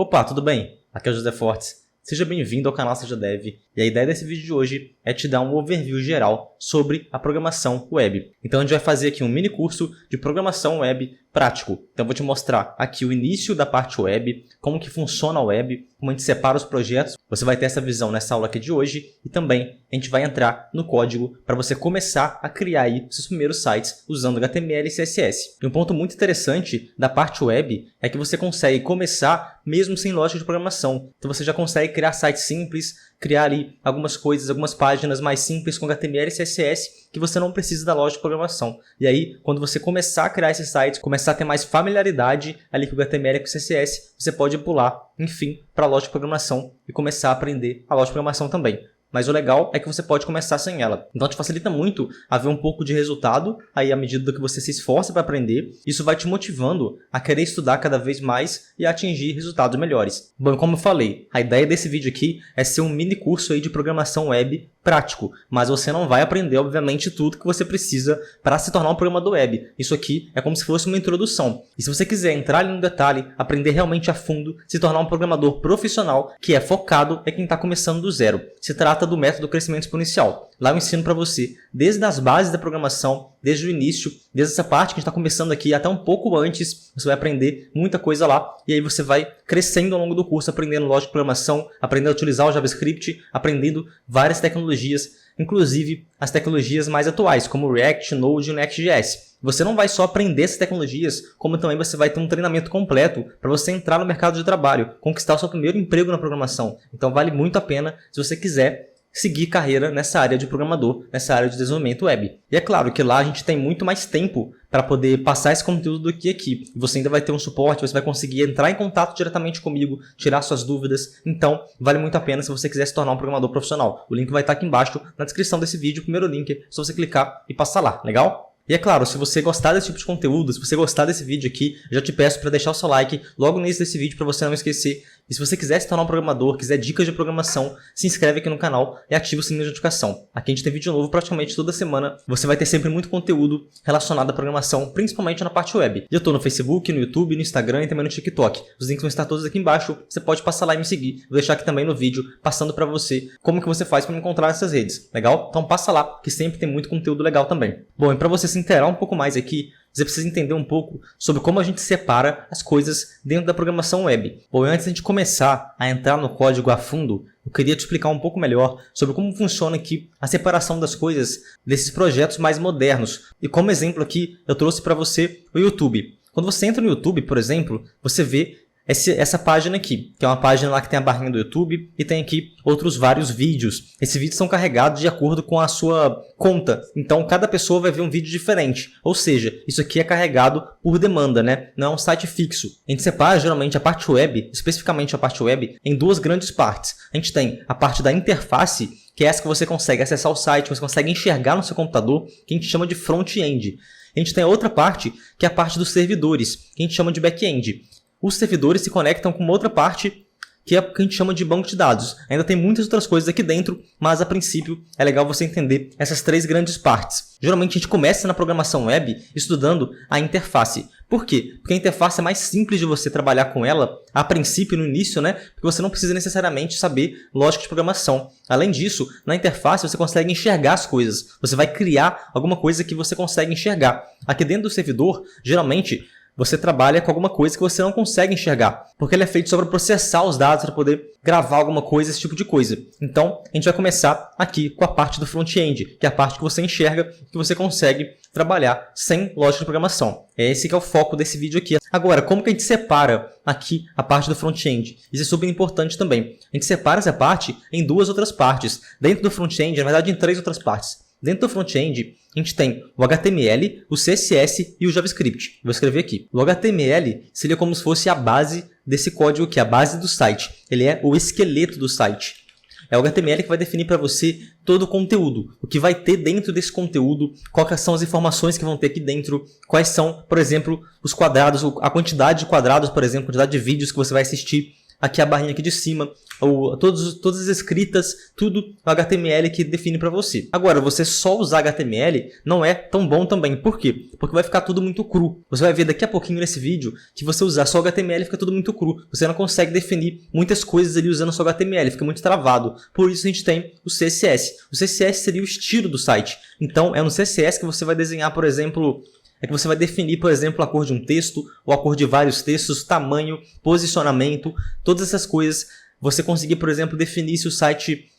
Opa, tudo bem? Aqui é o José Fortes. Seja bem-vindo ao canal Seja Dev. E a ideia desse vídeo de hoje é te dar um overview geral sobre a programação web. Então a gente vai fazer aqui um mini curso de programação web prático. Então eu vou te mostrar aqui o início da parte web, como que funciona a web, como a gente separa os projetos. Você vai ter essa visão nessa aula aqui de hoje e também a gente vai entrar no código para você começar a criar aí os seus primeiros sites usando HTML e CSS. E um ponto muito interessante da parte web é que você consegue começar mesmo sem lógica de programação. Então você já consegue criar sites simples, criar ali algumas coisas, algumas páginas mais simples com HTML e CSS que você não precisa da lógica de programação. E aí, quando você começar a criar esses sites, começar a ter mais familiaridade ali com o HTML e com o CSS, você pode pular, enfim, para a lógica de programação e começar a aprender a lógica de programação também. Mas o legal é que você pode começar sem ela. Então te facilita muito a ver um pouco de resultado aí à medida que você se esforça para aprender. Isso vai te motivando a querer estudar cada vez mais e a atingir resultados melhores. Bom, como eu falei, a ideia desse vídeo aqui é ser um mini curso aí de programação web prático, mas você não vai aprender, obviamente, tudo que você precisa para se tornar um programador web. Isso aqui é como se fosse uma introdução. E se você quiser entrar ali no detalhe, aprender realmente a fundo, se tornar um programador profissional que é focado, é quem está começando do zero. Se trata do método crescimento exponencial. Lá eu ensino para você, desde as bases da programação, desde o início, desde essa parte que a gente está começando aqui, até um pouco antes, você vai aprender muita coisa lá, e aí você vai crescendo ao longo do curso, aprendendo lógica de programação, aprendendo a utilizar o JavaScript, aprendendo várias tecnologias, inclusive as tecnologias mais atuais, como React, Node e Next.js. Você não vai só aprender essas tecnologias, como também você vai ter um treinamento completo para você entrar no mercado de trabalho, conquistar o seu primeiro emprego na programação. Então vale muito a pena se você quiser seguir carreira nessa área de programador, nessa área de desenvolvimento web. E é claro que lá a gente tem muito mais tempo para poder passar esse conteúdo do que aqui. Você ainda vai ter um suporte, você vai conseguir entrar em contato diretamente comigo, tirar suas dúvidas. Então, vale muito a pena se você quiser se tornar um programador profissional. O link vai estar aqui embaixo na descrição desse vídeo, o primeiro link, é só você clicar e passar lá, legal? E é claro, se você gostar desse tipo de conteúdo, se você gostar desse vídeo aqui, já te peço para deixar o seu like logo no início desse vídeo para você não esquecer. E se você quiser se tornar um programador, quiser dicas de programação, se inscreve aqui no canal e ativa o sininho de notificação. Aqui a gente tem vídeo novo praticamente toda semana. Você vai ter sempre muito conteúdo relacionado à programação, principalmente na parte web. E eu estou no Facebook, no YouTube, no Instagram e também no TikTok. Os links vão estar todos aqui embaixo. Você pode passar lá e me seguir. Vou deixar aqui também no vídeo, passando para você como que você faz para me encontrar nessas redes. Legal? Então passa lá, que sempre tem muito conteúdo legal também. Bom, e para você se inteirar um pouco mais aqui, você precisa entender um pouco sobre como a gente separa as coisas dentro da programação web. Bom, antes de a gente começar a entrar no código a fundo, eu queria te explicar um pouco melhor sobre como funciona aqui a separação das coisas desses projetos mais modernos. E como exemplo aqui, eu trouxe para você o YouTube. Quando você entra no YouTube, por exemplo, você vê essa página aqui, que é uma página lá que tem a barrinha do YouTube e tem aqui outros vários vídeos. Esses vídeos são carregados de acordo com a sua conta. Então, cada pessoa vai ver um vídeo diferente. Ou seja, isso aqui é carregado por demanda, né? Não é um site fixo. A gente separa geralmente a parte web, especificamente a parte web, em duas grandes partes. A gente tem a parte da interface, que é essa que você consegue acessar o site, você consegue enxergar no seu computador, que a gente chama de front-end. A gente tem a outra parte, que é a parte dos servidores, que a gente chama de back-end. Os servidores se conectam com uma outra parte que é o que a gente chama de banco de dados. Ainda tem muitas outras coisas aqui dentro, mas a princípio é legal você entender essas três grandes partes. Geralmente a gente começa na programação web estudando a interface. Por quê? Porque a interface é mais simples de você trabalhar com ela, a princípio, no início, né? Porque você não precisa necessariamente saber lógica de programação. Além disso, na interface você consegue enxergar as coisas. Você vai criar alguma coisa que você consegue enxergar. Aqui dentro do servidor, geralmente, você trabalha com alguma coisa que você não consegue enxergar, porque ele é feito só para processar os dados, para poder gravar alguma coisa, esse tipo de coisa. Então, a gente vai começar aqui com a parte do front-end, que é a parte que você enxerga, que você consegue trabalhar sem lógica de programação. Esse que é o foco desse vídeo aqui. Agora, como que a gente separa aqui a parte do front-end? Isso é super importante também. A gente separa essa parte em duas outras partes. Dentro do front-end, na verdade, em três outras partes. Dentro do front-end, a gente tem o HTML, o CSS e o JavaScript. Vou escrever aqui. O HTML seria como se fosse a base desse código aqui, a base do site. Ele é o esqueleto do site. É o HTML que vai definir para você todo o conteúdo, o que vai ter dentro desse conteúdo, quais são as informações que vão ter aqui dentro, quais são, por exemplo, os quadrados, a quantidade de quadrados, por exemplo, a quantidade de vídeos que você vai assistir, aqui a barrinha aqui de cima, todas as escritas, tudo o HTML que define para você. Agora, você só usar HTML não é tão bom também. Por quê? Porque vai ficar tudo muito cru. Você vai ver daqui a pouquinho nesse vídeo que você usar só HTML fica tudo muito cru. Você não consegue definir muitas coisas ali usando só HTML, fica muito travado. Por isso a gente tem o CSS. O CSS seria o estilo do site. Então, é no CSS que você vai desenhar, por exemplo, que você vai definir, por exemplo, a cor de um texto, ou a cor de vários textos, tamanho, posicionamento, todas essas coisas. Você conseguir, por exemplo, definir se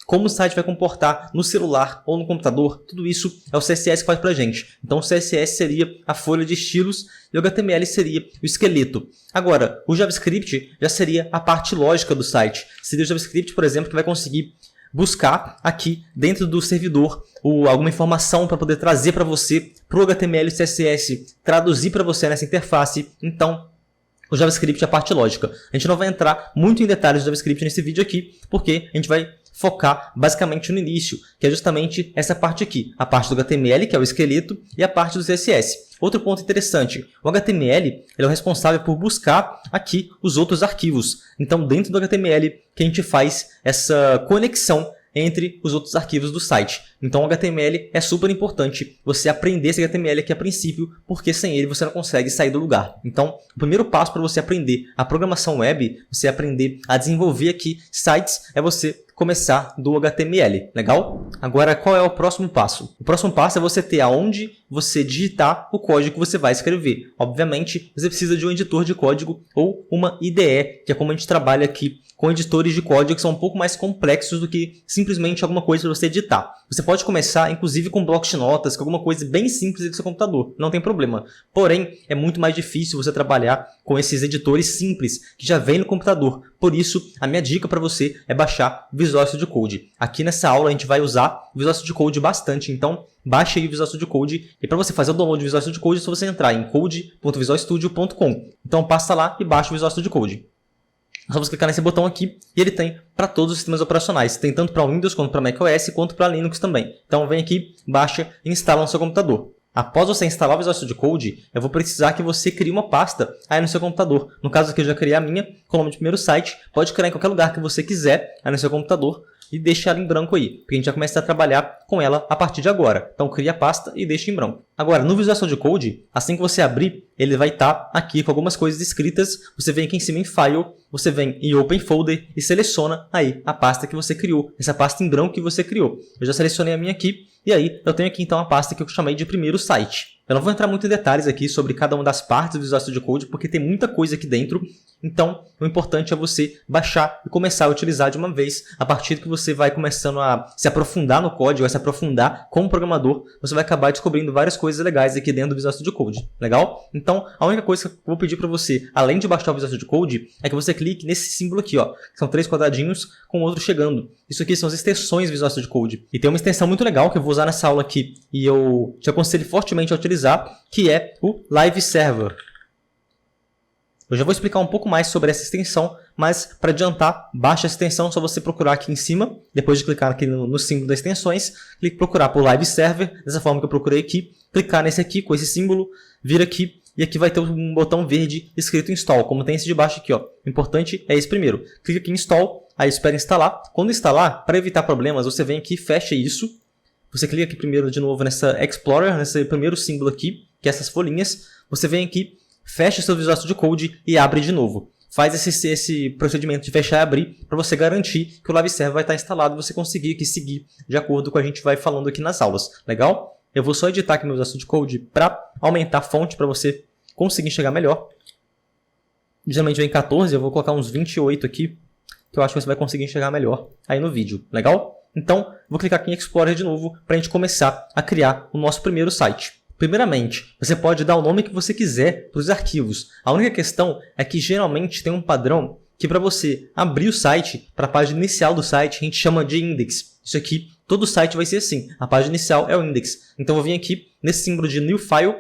como o site vai comportar no celular ou no computador, tudo isso é o CSS que faz pra gente. Então o CSS seria a folha de estilos e o HTML seria o esqueleto. Agora, o JavaScript já seria a parte lógica do site. Seria o JavaScript, por exemplo, que vai conseguir buscar aqui dentro do servidor alguma informação para poder trazer para você, para o HTML e CSS, traduzir para você nessa interface. Então, o JavaScript é a parte lógica. A gente não vai entrar muito em detalhes do JavaScript nesse vídeo aqui, porque a gente vai focar basicamente no início, que é justamente essa parte aqui, a parte do HTML, que é o esqueleto, e a parte do CSS. Outro ponto interessante, o HTML ele é o responsável por buscar aqui os outros arquivos. Então, dentro do HTML, que a gente faz essa conexão entre os outros arquivos do site. Então, o HTML é super importante você aprender esse HTML aqui a princípio, porque sem ele você não consegue sair do lugar. Então, o primeiro passo para você aprender a programação web, você aprender a desenvolver aqui sites, é você começar do HTML, legal? Agora, qual é o próximo passo? O próximo passo é você ter aonde você digitar o código que você vai escrever. Obviamente, você precisa de um editor de código ou uma IDE, que é como a gente trabalha aqui com editores de código que são um pouco mais complexos do que simplesmente alguma coisa para você editar. Você pode começar, inclusive, com bloco de notas, com alguma coisa bem simples do seu computador, não tem problema. Porém, é muito mais difícil você trabalhar com esses editores simples que já vem no computador. Por isso, a minha dica para você é baixar Visual Studio Code. Aqui nessa aula a gente vai usar Visual Studio Code bastante, então baixe aí o Visual Studio Code. E para você fazer o download do Visual Studio Code, é só você entrar em code.visualstudio.com. Então passa lá e baixa o Visual Studio Code. É só você clicar nesse botão aqui e ele tem para todos os sistemas operacionais. Tem tanto para Windows quanto para macOS quanto para Linux também. Então vem aqui, baixa e instala no seu computador. Após você instalar o Visual Studio Code, eu vou precisar que você crie uma pasta aí no seu computador. No caso aqui eu já criei a minha, com o nome de primeiro site. Pode criar em qualquer lugar que você quiser aí no seu computador e deixa ela em branco aí, porque a gente vai começar a trabalhar com ela a partir de agora. Então cria a pasta e deixa em branco. Agora, no Visual Studio Code, assim que você abrir, ele vai estar aqui com algumas coisas escritas. Você vem aqui em cima em File, você vem em Open Folder e seleciona aí a pasta que você criou, essa pasta em branco que você criou. Eu já selecionei a minha aqui e aí eu tenho aqui então a pasta que eu chamei de primeiro site. Eu não vou entrar muito em detalhes aqui sobre cada uma das partes do Visual Studio Code, porque tem muita coisa aqui dentro. Então, o importante é você baixar e começar a utilizar de uma vez. A partir que você vai começando a se aprofundar no código, a se aprofundar como programador, você vai acabar descobrindo várias coisas legais aqui dentro do Visual Studio Code. Legal? Então, a única coisa que eu vou pedir para você, além de baixar o Visual Studio Code, é que você clique nesse símbolo aqui, ó, que são 3 quadradinhos com outro chegando. Isso aqui são as extensões do Visual Studio Code. E tem uma extensão muito legal que eu vou usar nessa aula aqui e eu te aconselho fortemente a utilizar, que é o Live Server. Eu já vou explicar um pouco mais sobre essa extensão, mas para adiantar, baixa essa extensão, é só você procurar aqui em cima, depois de clicar aqui no símbolo das extensões, clique procurar por Live Server, dessa forma que eu procurei aqui, clicar nesse aqui com esse símbolo, vir aqui e aqui vai ter um botão verde escrito Install, como tem esse de baixo aqui, ó. O importante é esse primeiro. Clica aqui em Install, aí espera instalar. Quando instalar, para evitar problemas, você vem aqui, fecha isso. Você clica aqui primeiro de novo nessa Explorer, nesse primeiro símbolo aqui, que é essas folhinhas. Você vem aqui, fecha o seu Visual Studio Code e abre de novo. Faz esse procedimento de fechar e abrir para você garantir que o Live Server vai estar instalado e você conseguir aqui seguir de acordo com o que a gente vai falando aqui nas aulas. Legal? Eu vou só editar aqui meu Visual Studio Code para aumentar a fonte para você conseguir enxergar melhor. Geralmente vem 14, eu vou colocar uns 28 aqui, que eu acho que você vai conseguir enxergar melhor aí no vídeo. Legal? Então, vou clicar aqui em Explorer de novo para a gente começar a criar o nosso primeiro site. Primeiramente, você pode dar o nome que você quiser para os arquivos. A única questão é que geralmente tem um padrão que para você abrir o site, para a página inicial do site, a gente chama de index. Isso aqui, todo site vai ser assim. A página inicial é o index. Então, eu vou vir aqui nesse símbolo de New File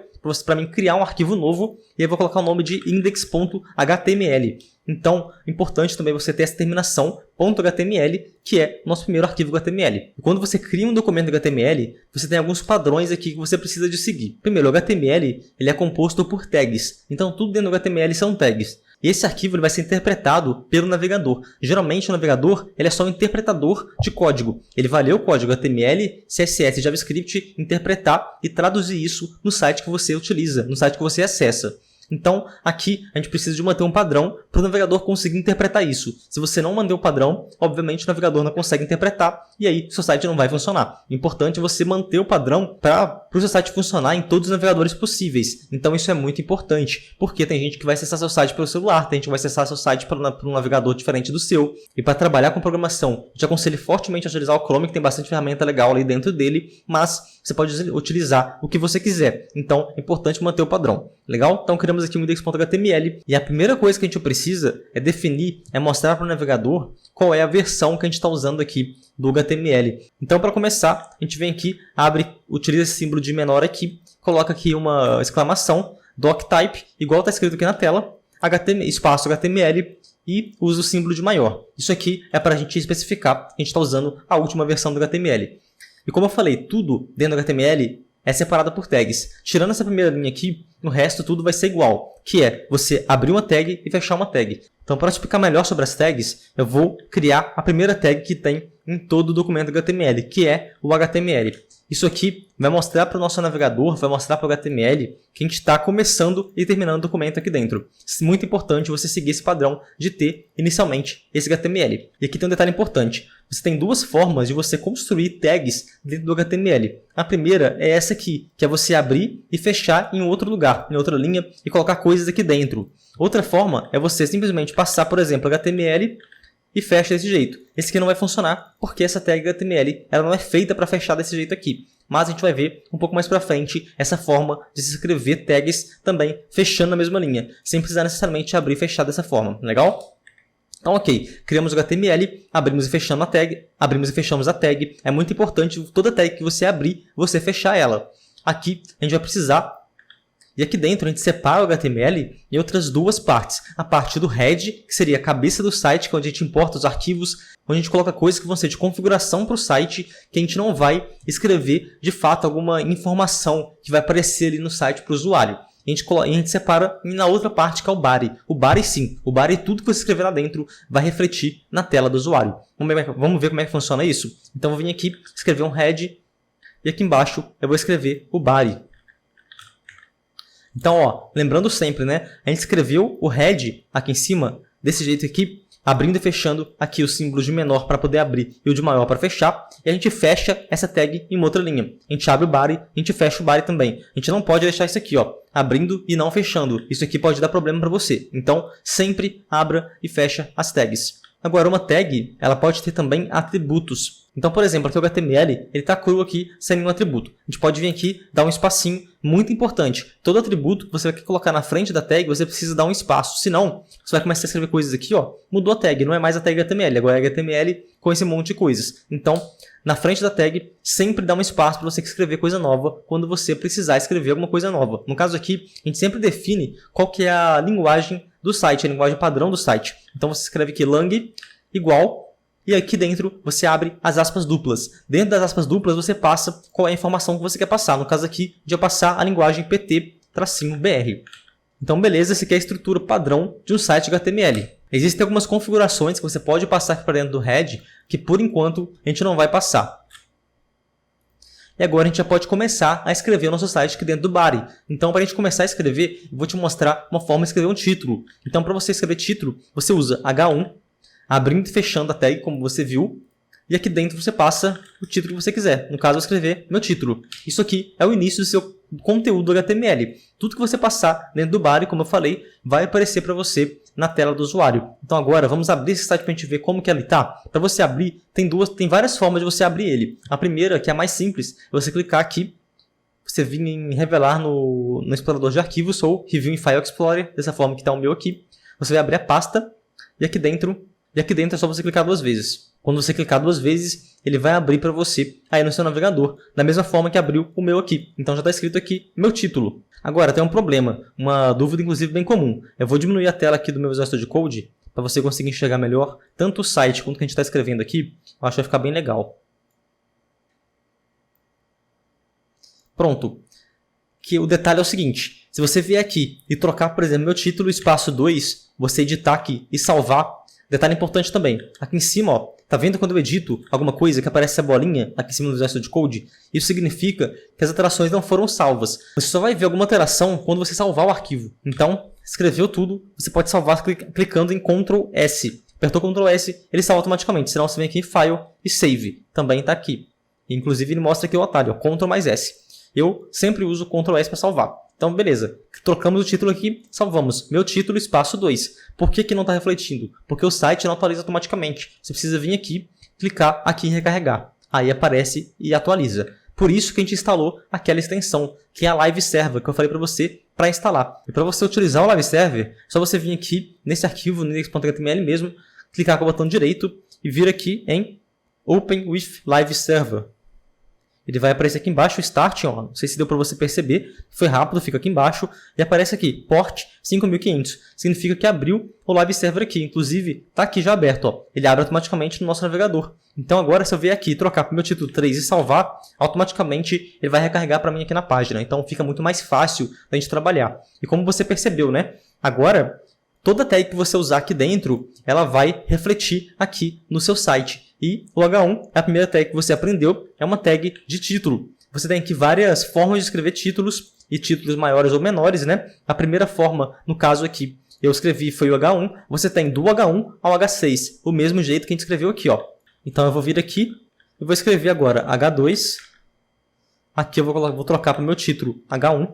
para mim criar um arquivo novo e aí eu vou colocar o nome de index.html. Então, é importante também você ter essa terminação .html, que é o nosso primeiro arquivo HTML. E quando você cria um documento HTML, você tem alguns padrões aqui que você precisa de seguir. Primeiro, o HTML ele é composto por tags. Então, tudo dentro do HTML são tags. E esse arquivo ele vai ser interpretado pelo navegador. Geralmente o navegador ele é só um interpretador de código. Ele vai ler o código HTML, CSS, JavaScript, interpretar e traduzir isso no site que você utiliza, no site que você acessa. Então, aqui a gente precisa de manter um padrão para o navegador conseguir interpretar isso. Se você não manter o padrão, obviamente o navegador não consegue interpretar e aí o seu site não vai funcionar. O importante é você manter o padrão para o seu site funcionar em todos os navegadores possíveis. Então, isso é muito importante, porque tem gente que vai acessar seu site pelo celular, tem gente que vai acessar seu site por um navegador diferente do seu. E para trabalhar com programação, eu te aconselho fortemente a utilizar o Chrome, que tem bastante ferramenta legal ali dentro dele, mas você pode utilizar o que você quiser. Então, é importante manter o padrão. Legal? Então, criamos aqui um index.html e a primeira coisa que a gente precisa é definir, é mostrar para o navegador qual é a versão que a gente está usando aqui do HTML. Então, para começar, a gente vem aqui, utiliza esse símbolo de menor aqui, coloca aqui uma exclamação, doctype, igual está escrito aqui na tela, espaço HTML e usa o símbolo de maior. Isso aqui é para a gente especificar que a gente está usando a última versão do HTML. E como eu falei, tudo dentro do HTML é separado por tags. Tirando essa primeira linha aqui, o resto tudo vai ser igual, que é você abrir uma tag e fechar uma tag. Então, para explicar melhor sobre as tags, eu vou criar a primeira tag que tem em todo o documento HTML, que é o HTML. Isso aqui vai mostrar para o nosso navegador, vai mostrar para o HTML que a gente está começando e terminando o documento aqui dentro. É muito importante você seguir esse padrão de ter inicialmente esse HTML. E aqui tem um detalhe importante. Você tem duas formas de você construir tags dentro do HTML. A primeira é essa aqui, que é você abrir e fechar em outro lugar, em outra linha, e colocar coisas aqui dentro. Outra forma é você simplesmente passar, por exemplo, HTML e fecha desse jeito. Esse aqui não vai funcionar porque essa tag HTML ela não é feita para fechar desse jeito aqui. Mas a gente vai ver um pouco mais para frente essa forma de se escrever tags também fechando na mesma linha, sem precisar necessariamente abrir e fechar dessa forma. Legal? Então, ok, criamos o HTML, abrimos e fechamos a tag. É muito importante toda tag que você abrir, você fechar ela. Aqui a gente vai precisar, e aqui dentro a gente separa o HTML em outras duas partes. A parte do head, que seria a cabeça do site, que é onde a gente importa os arquivos, onde a gente coloca coisas que vão ser de configuração para o site, que a gente não vai escrever de fato alguma informação que vai aparecer ali no site para o usuário. E a gente separa na outra parte que é o body. O body sim, o body tudo que você escrever lá dentro vai refletir na tela do usuário. Vamos ver como é que funciona isso? Então eu vou vir aqui, escrever um head e aqui embaixo eu vou escrever o body. Então, ó, lembrando sempre, né? A gente escreveu o head aqui em cima, desse jeito aqui, abrindo e fechando aqui o símbolo de menor para poder abrir e o de maior para fechar. E a gente fecha essa tag em uma outra linha. A gente abre o body, a gente fecha o body também. A gente não pode deixar isso aqui, ó, abrindo e não fechando. Isso aqui pode dar problema para você. Então, sempre abra e fecha as tags. Agora, uma tag, ela pode ter também atributos. Então, por exemplo, aqui o HTML, ele está cru aqui, sem nenhum atributo. A gente pode vir aqui, dar um espacinho, muito importante. Todo atributo que você vai colocar na frente da tag, você precisa dar um espaço. Senão, você vai começar a escrever coisas aqui, ó, mudou a tag, não é mais a tag HTML, agora é HTML com esse monte de coisas. Então, na frente da tag, sempre dá um espaço para você escrever coisa nova quando você precisar escrever alguma coisa nova. No caso aqui, a gente sempre define qual que é a linguagem do site, a linguagem padrão do site. Então, você escreve aqui lang igual, e aqui dentro você abre as aspas duplas. Dentro das aspas duplas você passa qual é a informação que você quer passar. No caso aqui, de eu passar a linguagem PT-BR. Então, beleza, essa aqui é a estrutura padrão de um site HTML. Existem algumas configurações que você pode passar aqui para dentro do head, que por enquanto a gente não vai passar. E agora a gente já pode começar a escrever o nosso site aqui dentro do body. Então, para a gente começar a escrever, eu vou te mostrar uma forma de escrever um título. Então, para você escrever título, você usa H1, abrindo e fechando a tag, como você viu. E aqui dentro você passa o título que você quiser. No caso, eu vou escrever meu título. Isso aqui é o início do seu conteúdo HTML. Tudo que você passar dentro do body, como eu falei, vai aparecer para você na tela do usuário. Então agora, vamos abrir esse site para a gente ver como que ele está. Para você abrir, tem várias formas de você abrir ele. A primeira, que é a mais simples, é você clicar aqui, você vir em revelar no explorador de arquivos ou Review in File Explorer, dessa forma que está o meu aqui. Você vai abrir a pasta e aqui dentro é só você clicar duas vezes. Quando você clicar duas vezes, ele vai abrir para você aí no seu navegador, da mesma forma que abriu o meu aqui. Então já está escrito aqui meu título. Agora tem um problema, uma dúvida inclusive bem comum. Eu vou diminuir a tela aqui do meu Visual Studio Code para você conseguir enxergar melhor tanto o site quanto o que a gente está escrevendo aqui. Eu acho que vai ficar bem legal. Pronto. Que o detalhe é o seguinte. Se você vier aqui e trocar, por exemplo, meu título espaço 2, você editar aqui e salvar, detalhe importante também, aqui em cima, ó, tá vendo quando eu edito alguma coisa que aparece essa bolinha aqui em cima do Visual Studio Code? Isso significa que as alterações não foram salvas. Você só vai ver alguma alteração quando você salvar o arquivo. Então, escreveu tudo, você pode salvar clicando em Ctrl S. Apertou Ctrl S, ele salva automaticamente. Senão você vem aqui em File e Save. Também está aqui. Inclusive ele mostra aqui o atalho, ó, Ctrl mais S. Eu sempre uso Ctrl S para salvar. Então, beleza. Trocamos o título aqui, salvamos. Meu título, espaço 2. Por que não está refletindo? Porque o site não atualiza automaticamente. Você precisa vir aqui, clicar aqui em recarregar. Aí aparece e atualiza. Por isso que a gente instalou aquela extensão, que é a Live Server, que eu falei para você para instalar. E para você utilizar o Live Server, é só você vir aqui nesse arquivo, no index.html mesmo, clicar com o botão direito e vir aqui em Open with Live Server. Ele vai aparecer aqui embaixo o Start, ó. Não sei se deu para você perceber, foi rápido, fica aqui embaixo e aparece aqui, Port 5500. Significa que abriu o Live Server aqui, inclusive está aqui já aberto, ó. Ele abre automaticamente no nosso navegador. Então agora se eu vier aqui trocar para o meu título 3 e salvar, automaticamente ele vai recarregar para mim aqui na página. Então fica muito mais fácil da gente trabalhar. E como você percebeu, né? Agora, toda tag que você usar aqui dentro, ela vai refletir aqui no seu site. E o H1, a primeira tag que você aprendeu, é uma tag de título. Você tem aqui várias formas de escrever títulos, e títulos maiores ou menores, né? A primeira forma, no caso aqui, eu escrevi foi o H1. Você tem do H1 ao H6, o mesmo jeito que a gente escreveu aqui, ó. Então eu vou vir aqui, eu vou escrever agora H2. Aqui eu vou trocar para o meu título H1.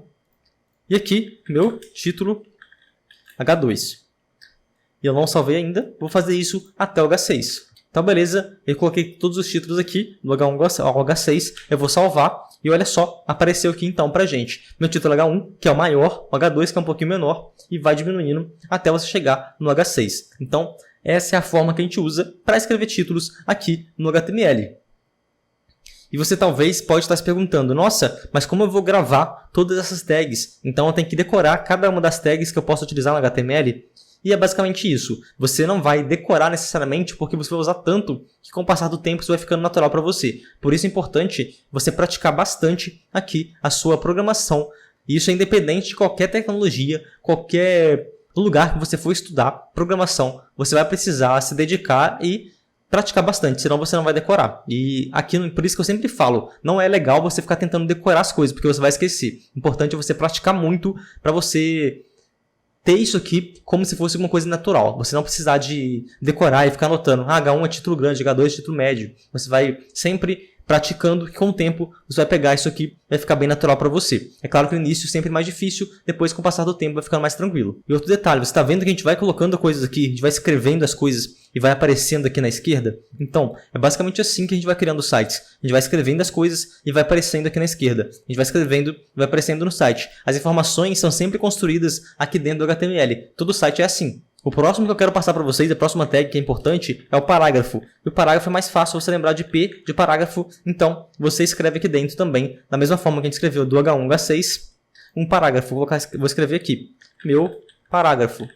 E aqui, meu título H2. E eu não salvei ainda, vou fazer isso até o H6. Então, beleza, eu coloquei todos os títulos aqui, do H1 ao H6, eu vou salvar, e olha só, apareceu aqui então pra gente. Meu título H1, que é o maior, o H2, que é um pouquinho menor, e vai diminuindo até você chegar no H6. Então, essa é a forma que a gente usa para escrever títulos aqui no HTML. E você talvez pode estar se perguntando, nossa, mas como eu vou gravar todas essas tags? Então eu tenho que decorar cada uma das tags que eu posso utilizar no HTML? E é basicamente isso. Você não vai decorar necessariamente porque você vai usar tanto que com o passar do tempo isso vai ficando natural para você. Por isso é importante você praticar bastante aqui a sua programação. E isso é independente de qualquer tecnologia, qualquer lugar que você for estudar programação. Você vai precisar se dedicar e praticar bastante, senão você não vai decorar. E aqui, por isso que eu sempre falo, não é legal você ficar tentando decorar as coisas, porque você vai esquecer. O importante é você praticar muito para você ter isso aqui como se fosse uma coisa natural. Você não precisar de decorar e ficar anotando. H1 é título grande, H2 é título médio. Você vai sempre praticando, que com o tempo você vai pegar isso aqui, vai ficar bem natural para você. É claro que no início é sempre mais difícil, depois com o passar do tempo vai ficando mais tranquilo. E outro detalhe, você está vendo que a gente vai colocando coisas aqui, a gente vai escrevendo as coisas e vai aparecendo aqui na esquerda? Então, é basicamente assim que a gente vai criando sites. A gente vai escrevendo as coisas e vai aparecendo aqui na esquerda. A gente vai escrevendo e vai aparecendo no site. As informações são sempre construídas aqui dentro do HTML. Todo site é assim. O próximo que eu quero passar para vocês, a próxima tag que é importante, é o parágrafo. E o parágrafo é mais fácil você lembrar de P, de parágrafo. Então, você escreve aqui dentro também, da mesma forma que a gente escreveu do H1 H6, um parágrafo. Vou escrever aqui, meu parágrafo.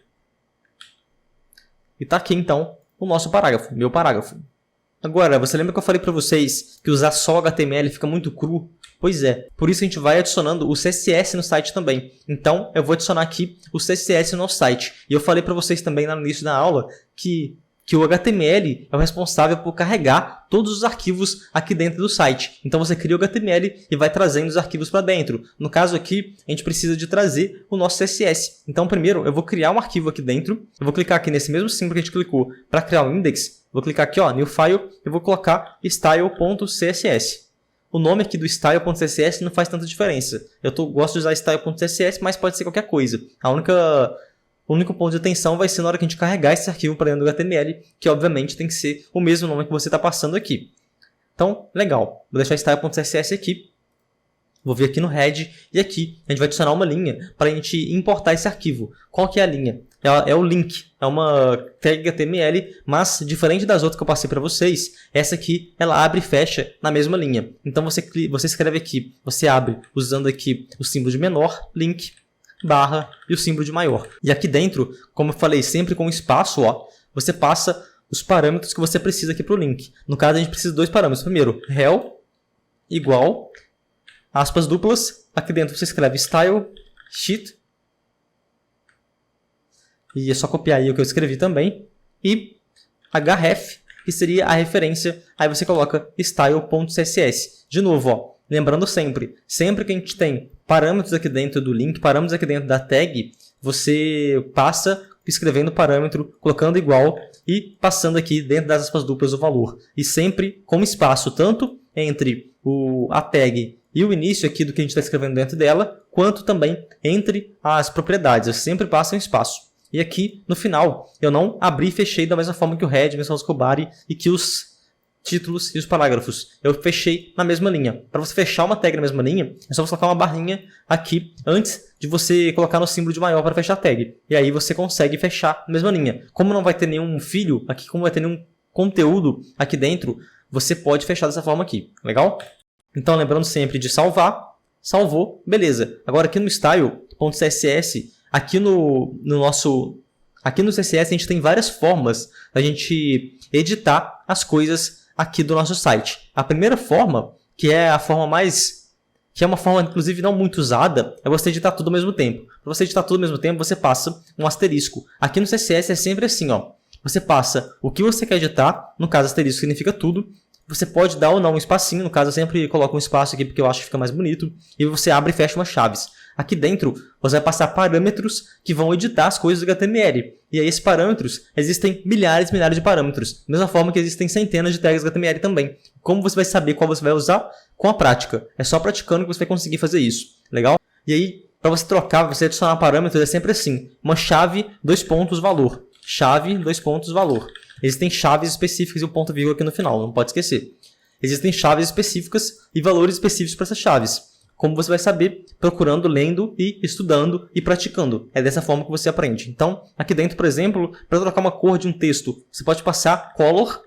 E está aqui, então, o nosso parágrafo, meu parágrafo. Agora, você lembra que eu falei para vocês que usar só HTML fica muito cru? Pois é, por isso a gente vai adicionando o CSS no site também. Então, eu vou adicionar aqui o CSS no site. E eu falei para vocês também lá no início da aula que o HTML é o responsável por carregar todos os arquivos aqui dentro do site. Então, você cria o HTML e vai trazendo os arquivos para dentro. No caso aqui, a gente precisa de trazer o nosso CSS. Então, primeiro, eu vou criar um arquivo aqui dentro. Eu vou clicar aqui nesse mesmo símbolo que a gente clicou para criar um index. Vou clicar aqui, ó, New File, eu vou colocar style.css. O nome aqui do style.css não faz tanta diferença. Eu gosto de usar style.css, mas pode ser qualquer coisa. O único ponto de atenção vai ser na hora que a gente carregar esse arquivo para dentro do HTML, que obviamente tem que ser o mesmo nome que você está passando aqui. Então, legal. Vou deixar style.css aqui. Vou vir aqui no head e aqui a gente vai adicionar uma linha para a gente importar esse arquivo. Qual que é a linha? É o link, é uma tag HTML, mas diferente das outras que eu passei para vocês, essa aqui ela abre e fecha na mesma linha. Então você escreve aqui, você abre usando aqui o símbolo de menor, link, barra e o símbolo de maior. E aqui dentro, como eu falei, sempre com espaço, ó, você passa os parâmetros que você precisa aqui para o link. No caso, a gente precisa de dois parâmetros. Primeiro, rel igual, aspas duplas, aqui dentro você escreve style, sheet. E é só copiar aí o que eu escrevi também. E href, que seria a referência. Aí você coloca style.css. De novo, ó, lembrando sempre que a gente tem parâmetros aqui dentro do link, parâmetros aqui dentro da tag, você passa escrevendo parâmetro, colocando igual e passando aqui dentro das aspas duplas o valor. E sempre com espaço, tanto entre a tag e o início aqui do que a gente está escrevendo dentro dela, quanto também entre as propriedades. Eu sempre passo um espaço. E aqui, no final, eu não abri e fechei da mesma forma que o head, mesmo que o body e que os títulos e os parágrafos. Eu fechei na mesma linha. Para você fechar uma tag na mesma linha, é só você colocar uma barrinha aqui antes de você colocar no símbolo de maior para fechar a tag. E aí você consegue fechar na mesma linha. Como não vai ter nenhum filho aqui, como vai ter nenhum conteúdo aqui dentro, você pode fechar dessa forma aqui. Legal? Então, lembrando sempre de salvar. Salvou. Beleza. Agora aqui no style.css, aqui no CSS a gente tem várias formas da gente editar as coisas aqui do nosso site. A primeira forma, que é a forma que é uma forma inclusive não muito usada, é você editar tudo ao mesmo tempo. Para você editar tudo ao mesmo tempo, você passa um asterisco. Aqui no CSS é sempre assim, ó. Você passa o que você quer editar, no caso asterisco significa tudo. Você pode dar ou não um espacinho, no caso eu sempre coloco um espaço aqui porque eu acho que fica mais bonito. E você abre e fecha umas chaves. Aqui dentro, você vai passar parâmetros que vão editar as coisas do HTML. E aí, esses parâmetros, existem milhares e milhares de parâmetros. Da mesma forma que existem centenas de tags HTML também. Como você vai saber qual você vai usar? Com a prática. É só praticando que você vai conseguir fazer isso. Legal? E aí, para você trocar, você adicionar parâmetros, é sempre assim. Uma chave, valor. Chave, valor. Existem chaves específicas e um ponto vírgula aqui no final, não pode esquecer. Existem chaves específicas e valores específicos para essas chaves. Como você vai saber? Procurando, lendo e estudando e praticando. É dessa forma que você aprende. Então, aqui dentro, por exemplo, para trocar uma cor de um texto, você pode passar color,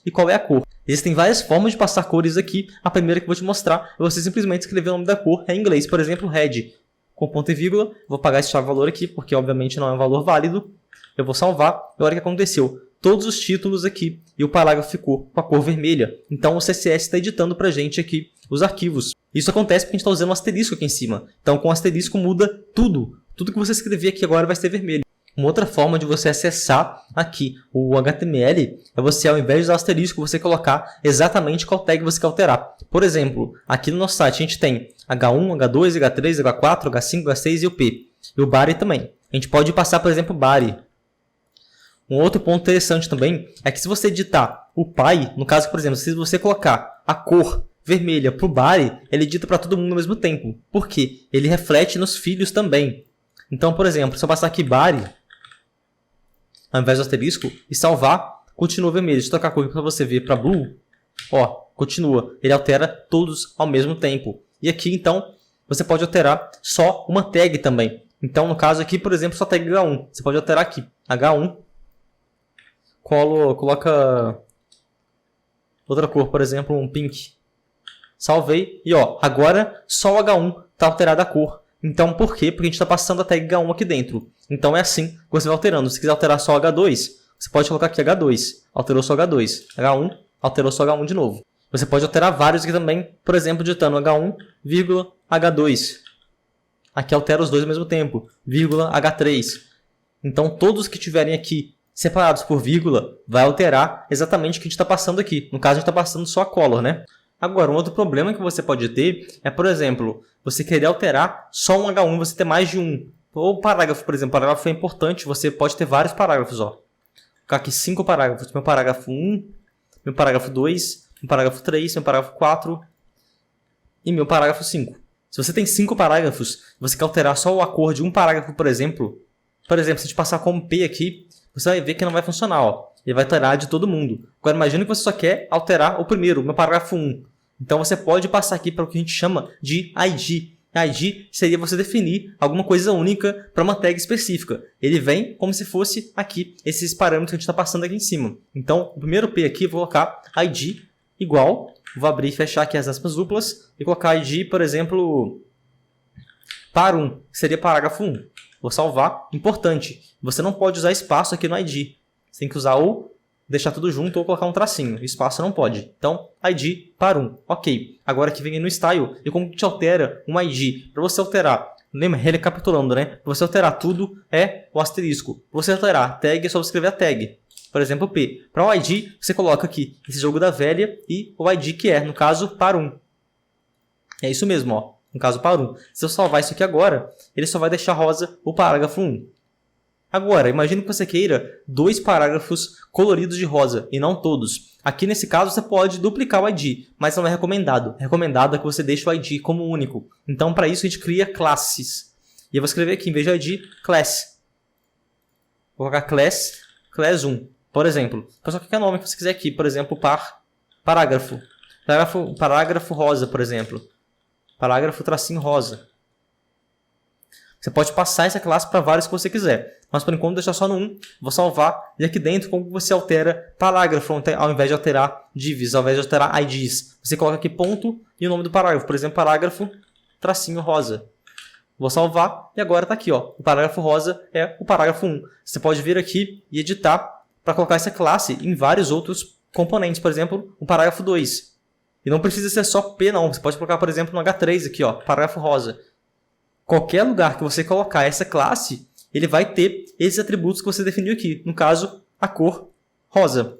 e qual é a cor. Existem várias formas de passar cores aqui. A primeira que eu vou te mostrar é você simplesmente escrever o nome da cor em inglês. Por exemplo, red, com ponto e vírgula. Vou apagar esse chave-valor aqui, porque obviamente não é um valor válido. Eu vou salvar. E olha o que aconteceu. Todos os títulos aqui e o parágrafo ficou com a cor vermelha. Então, o CSS está editando para a gente aqui os arquivos. Isso acontece porque a gente está usando um asterisco aqui em cima. Então, com o asterisco muda tudo. Tudo que você escrever aqui agora vai ser vermelho. Uma outra forma de você acessar aqui o HTML é você, ao invés de usar o asterisco, você colocar exatamente qual tag você quer alterar. Por exemplo, aqui no nosso site a gente tem H1, H2, H3, H4, H5, H6 e o P. E o body também. A gente pode passar, por exemplo, body. Um outro ponto interessante também é que se você editar o pai, no caso, por exemplo, se você colocar a cor vermelha para o body, ele edita para todo mundo ao mesmo tempo. Por quê? Ele reflete nos filhos também. Então, por exemplo, se eu passar aqui body, ao invés do asterisco, e salvar, continua vermelho. Se eu trocar a cor para você ver para blue, ó, continua. Ele altera todos ao mesmo tempo. E aqui, então, você pode alterar só uma tag também. Então, no caso aqui, por exemplo, só tag H1. Você pode alterar aqui, H1. Coloca outra cor, por exemplo, um pink. Salvei e ó, agora só o H1 está alterada a cor. Então por quê? Porque a gente está passando a tag H1 aqui dentro. Então é assim que você vai alterando. Se quiser alterar só H2, você pode colocar aqui H2. Alterou só H2. H1, alterou só H1 de novo. Você pode alterar vários aqui também, por exemplo, digitando H1, H2. Aqui altera os dois ao mesmo tempo, H3. Então todos que tiverem aqui separados por vírgula, vai alterar exatamente o que a gente está passando aqui. No caso, a gente está passando só a color, né? Agora, um outro problema que você pode ter é, por exemplo, você querer alterar só um H1, você ter mais de um. Ou parágrafo, por exemplo. Parágrafo é importante, você pode ter vários parágrafos. Ó. Vou colocar aqui 5 parágrafos. Meu parágrafo 1, meu parágrafo 2, meu parágrafo 3, meu parágrafo 4 e meu parágrafo 5. Se você tem 5 parágrafos, você quer alterar só a cor de um parágrafo, por exemplo, se a gente passar como P aqui, você vai ver que não vai funcionar, ó. Ele vai alterar de todo mundo. Agora, imagina que você só quer alterar o primeiro, o meu parágrafo 1. Então, você pode passar aqui para o que a gente chama de ID. ID seria você definir alguma coisa única para uma tag específica. Ele vem como se fosse aqui, esses parâmetros que a gente está passando aqui em cima. Então, o primeiro P aqui, eu vou colocar ID igual. Vou abrir e fechar aqui as aspas duplas. E colocar ID, por exemplo, par1, que seria parágrafo 1. Vou salvar. Importante, você não pode usar espaço aqui no ID. Você tem que usar ou deixar tudo junto ou colocar um tracinho. Espaço não pode. Então, ID par1. Ok. Agora que vem no style, e como que te altera um ID? Para você alterar Lembra? Recapitulando, né? Para você alterar tudo é o asterisco. Para você alterar tag é só você escrever a tag. Por exemplo, P. Para o ID, você coloca aqui esse jogo da velha e o ID que é, no caso, par1. É isso mesmo, ó. No caso, par1. Se eu salvar isso aqui agora, ele só vai deixar rosa o parágrafo 1. Agora, imagine que você queira 2 parágrafos coloridos de rosa e não todos. Aqui nesse caso você pode duplicar o ID, mas não é recomendado. Recomendado é que você deixe o ID como único. Então para isso a gente cria classes. E eu vou escrever aqui, em vez de ID, class. Vou colocar class 1, por exemplo. Então só qualquer nome que você quiser aqui, por exemplo, parágrafo. Parágrafo rosa, por exemplo. Parágrafo tracinho rosa. Você pode passar essa classe para vários que você quiser. Mas por enquanto deixar só no 1. Vou salvar. E aqui dentro, como você altera parágrafo, ao invés de alterar divs, ao invés de alterar IDs. Você coloca aqui ponto e o nome do parágrafo. Por exemplo, parágrafo tracinho rosa. Vou salvar e agora está aqui. Ó. O parágrafo rosa é o parágrafo 1. Você pode vir aqui e editar para colocar essa classe em vários outros componentes. Por exemplo, o parágrafo 2. E não precisa ser só P não. Você pode colocar, por exemplo, no H3 aqui, ó, parágrafo rosa. Qualquer lugar que você colocar essa classe, ele vai ter esses atributos que você definiu aqui. No caso, a cor rosa.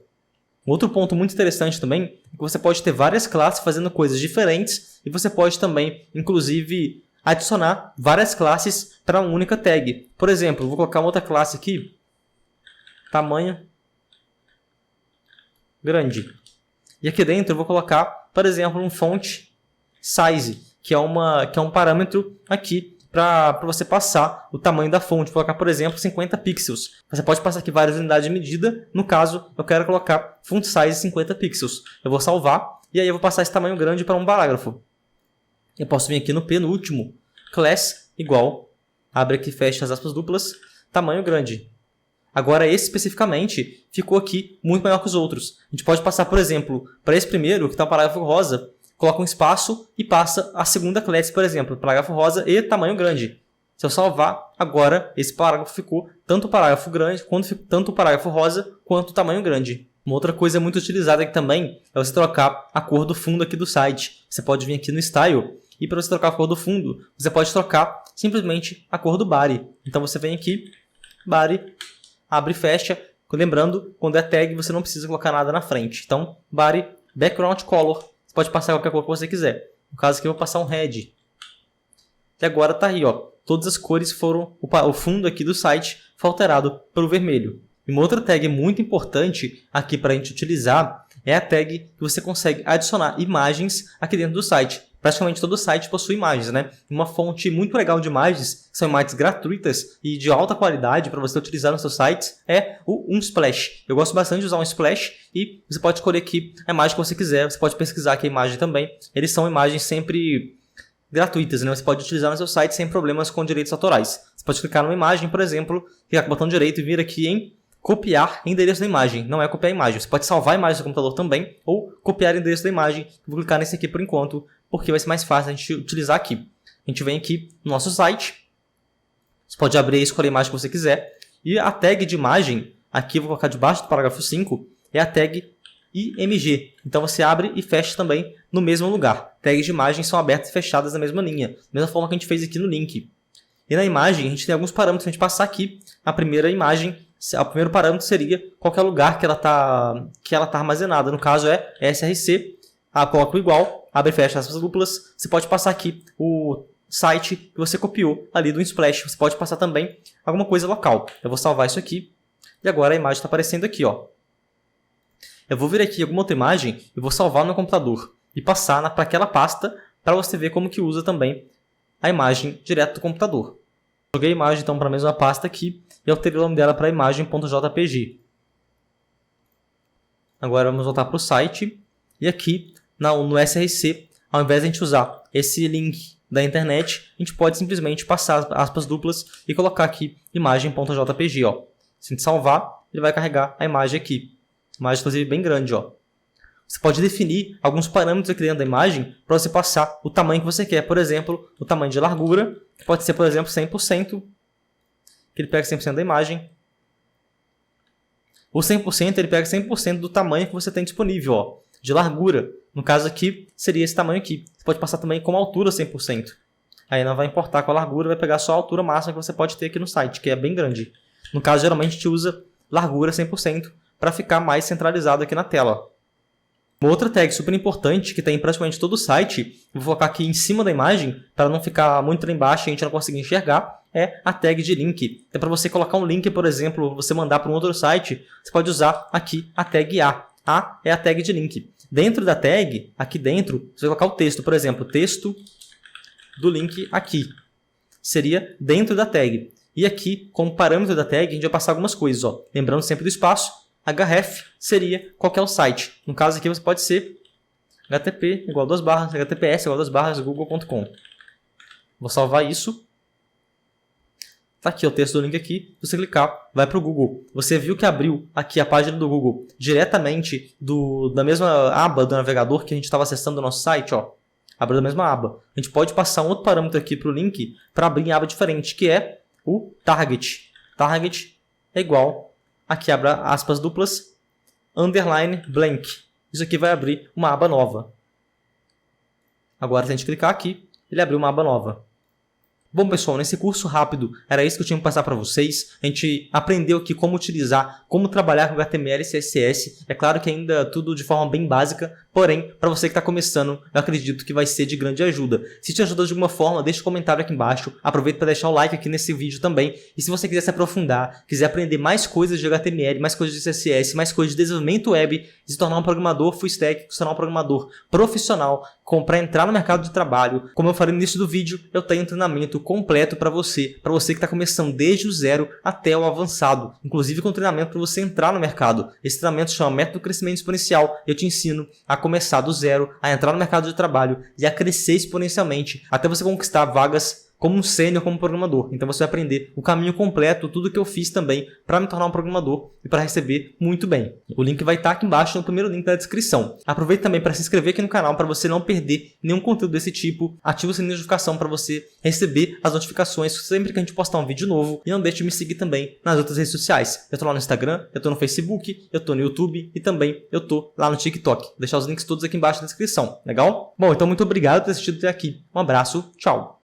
Outro ponto muito interessante também é que você pode ter várias classes fazendo coisas diferentes e você pode também, inclusive, adicionar várias classes para uma única tag. Por exemplo, vou colocar uma outra classe aqui, tamanho grande. E aqui dentro eu vou colocar, por exemplo, um font size, que é um parâmetro aqui para você passar o tamanho da fonte. Vou colocar, por exemplo, 50 pixels. Você pode passar aqui várias unidades de medida. No caso, eu quero colocar font size 50 pixels. Eu vou salvar e aí eu vou passar esse tamanho grande para um parágrafo. Eu posso vir aqui no P, no último, class igual, abre aqui e fecha as aspas duplas, tamanho grande. Agora, esse especificamente ficou aqui muito maior que os outros. A gente pode passar, por exemplo, para esse primeiro, que está um parágrafo rosa, coloca um espaço e passa a segunda classe, por exemplo, parágrafo rosa e tamanho grande. Se eu salvar, agora esse parágrafo ficou tanto o parágrafo grande, tanto o parágrafo rosa, quanto o tamanho grande. Uma outra coisa muito utilizada aqui também é você trocar a cor do fundo aqui do site. Você pode vir aqui no Style e para você trocar a cor do fundo, você pode trocar simplesmente a cor do body. Então você vem aqui, body, abre e fecha. Lembrando, quando é tag, você não precisa colocar nada na frente. Então, body, background color. Você pode passar qualquer cor que você quiser. No caso aqui eu vou passar um red. E agora está aí, ó. Todas as cores foram... O fundo aqui do site foi alterado pelo vermelho. E uma outra tag muito importante aqui para a gente utilizar é a tag que você consegue adicionar imagens aqui dentro do site. Praticamente todo site possui imagens, né? Uma fonte muito legal de imagens, são imagens gratuitas e de alta qualidade para você utilizar no seu site, é o Unsplash. Eu gosto bastante de usar o Unsplash e você pode escolher aqui a imagem que você quiser, você pode pesquisar aqui a imagem também. Eles são imagens sempre gratuitas, né? Você pode utilizar no seu site sem problemas com direitos autorais. Você pode clicar numa imagem, por exemplo, clicar com o botão direito e vir aqui em copiar endereço da imagem. Não é copiar a imagem. Você pode salvar a imagem do computador também ou copiar o endereço da imagem. Vou clicar nesse aqui por enquanto, porque vai ser mais fácil a gente utilizar aqui. A gente vem aqui no nosso site. Você pode abrir e escolher a imagem que você quiser. E a tag de imagem, aqui eu vou colocar debaixo do parágrafo 5, é a tag IMG. Então você abre e fecha também no mesmo lugar. Tags de imagem são abertas e fechadas na mesma linha. Da mesma forma que a gente fez aqui no link. E na imagem a gente tem alguns parâmetros. Se a gente passar aqui, a primeira imagem, o primeiro parâmetro seria qualquer lugar que ela tá armazenada. No caso é src. Coloca o igual, abre e fecha aspas duplas. Você pode passar aqui o site que você copiou ali do Unsplash. Você pode passar também alguma coisa local. Eu vou salvar isso aqui. E agora a imagem está aparecendo aqui, ó. Eu vou vir aqui em alguma outra imagem e vou salvar no meu computador. E passar para aquela pasta para você ver como que usa também a imagem direto do computador. Joguei a imagem então para a mesma pasta aqui e alterei o nome dela para imagem.jpg. Agora vamos voltar para o site. E aqui no src, ao invés de a gente usar esse link da internet, a gente pode simplesmente passar aspas duplas e colocar aqui imagem.jpg. Ó. Se a gente salvar, ele vai carregar a imagem aqui. Imagem, inclusive, bem grande. Ó. Você pode definir alguns parâmetros aqui dentro da imagem para você passar o tamanho que você quer. Por exemplo, o tamanho de largura, que pode ser, por exemplo, 100%, que ele pega 100% da imagem. O 100%, ele pega 100% do tamanho que você tem disponível, ó, de largura. No caso aqui, seria esse tamanho aqui. Você pode passar também como altura 100%. Aí não vai importar qual a largura, vai pegar só a altura máxima que você pode ter aqui no site, que é bem grande. No caso, geralmente a gente usa largura 100% para ficar mais centralizado aqui na tela. Uma outra tag super importante que tem em praticamente todo o site, vou colocar aqui em cima da imagem para não ficar muito lá embaixo e a gente não conseguir enxergar, é a tag de link. É para você colocar um link, por exemplo, você mandar para um outro site, você pode usar aqui a tag A. A é a tag de link. Dentro da tag, aqui dentro, você vai colocar o texto, por exemplo, texto do link aqui. Seria dentro da tag. E aqui, como parâmetro da tag, a gente vai passar algumas coisas. Ó. Lembrando sempre do espaço. href seria qual que é o site. No caso aqui você pode ser http igual a 2 barras, https igual a 2 barras, google.com. Vou salvar isso. Tá aqui o texto do link aqui. Se você clicar, vai para o Google. Você viu que abriu aqui a página do Google diretamente da mesma aba do navegador que a gente estava acessando o nosso site. Ó. Abriu da mesma aba. A gente pode passar um outro parâmetro aqui para o link para abrir em aba diferente, que é o target. Target é igual, aqui abre aspas duplas, underline blank. Isso aqui vai abrir uma aba nova. Agora, se a gente clicar aqui, ele abriu uma aba nova. Bom, pessoal, nesse curso rápido, era isso que eu tinha que passar para vocês. A gente aprendeu aqui como utilizar, como trabalhar com HTML e CSS. É claro que ainda tudo de forma bem básica, porém, para você que está começando, eu acredito que vai ser de grande ajuda. Se te ajudou de alguma forma, deixa um comentário aqui embaixo. Aproveita para deixar o like aqui nesse vídeo também. E se você quiser se aprofundar, quiser aprender mais coisas de HTML, mais coisas de CSS, mais coisas de desenvolvimento web, se tornar um programador full stack, se tornar um programador profissional, para entrar no mercado de trabalho, como eu falei no início do vídeo, eu tenho um treinamento completo para você que está começando desde o zero até o avançado, inclusive com treinamento para você entrar no mercado. Esse treinamento chama Método Crescimento Exponencial. Eu te ensino a começar do zero, a entrar no mercado de trabalho e a crescer exponencialmente até você conquistar vagas como um sênior, como programador. Então você vai aprender o caminho completo, tudo que eu fiz também para me tornar um programador e para receber muito bem. O link vai estar aqui embaixo no primeiro link da descrição. Aproveite também para se inscrever aqui no canal para você não perder nenhum conteúdo desse tipo. Ative o sininho de notificação para você receber as notificações sempre que a gente postar um vídeo novo. E não deixe de me seguir também nas outras redes sociais. Eu estou lá no Instagram, eu estou no Facebook, eu estou no YouTube e também eu estou lá no TikTok. Vou deixar os links todos aqui embaixo na descrição. Legal? Bom, então muito obrigado por ter assistido até aqui. Um abraço, tchau!